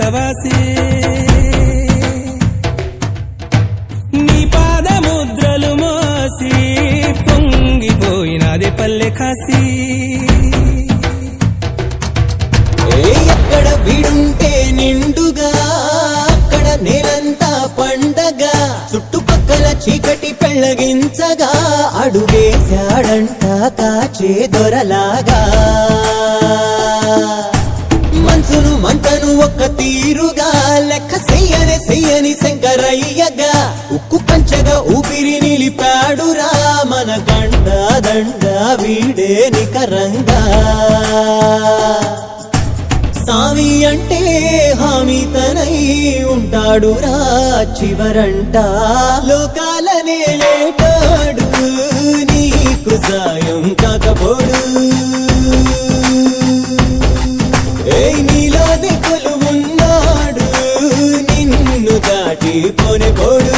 కైలాసవాసి నీ పాదముద్రలు మోసి పొంగిపోయినదే పల్లె కాసి ఎక్కడ వీడుంటే నిండుగా అక్కడ నేలంతా పండగ చుట్టుపక్కల చీకటి పెళ్ళగించగా అడుగేశాడంట కాచే దొరలాగా మనసును మంటను ఒక్క తీరుగా లెక్క చెయ్యని శంకరయ్యగా ఉక్కు పంచగా ఊపిరి నిలిపాడురా మన గండ దండ వీడే నికరంగా సామి అంటే హామీ తనై ఉంటాడురా చివరంట లోకాలనే లేటాడు నీకు సాయం కాకపోడు నీలోని కొలువున్నాడు నిన్ను దాటి పోనే పోడు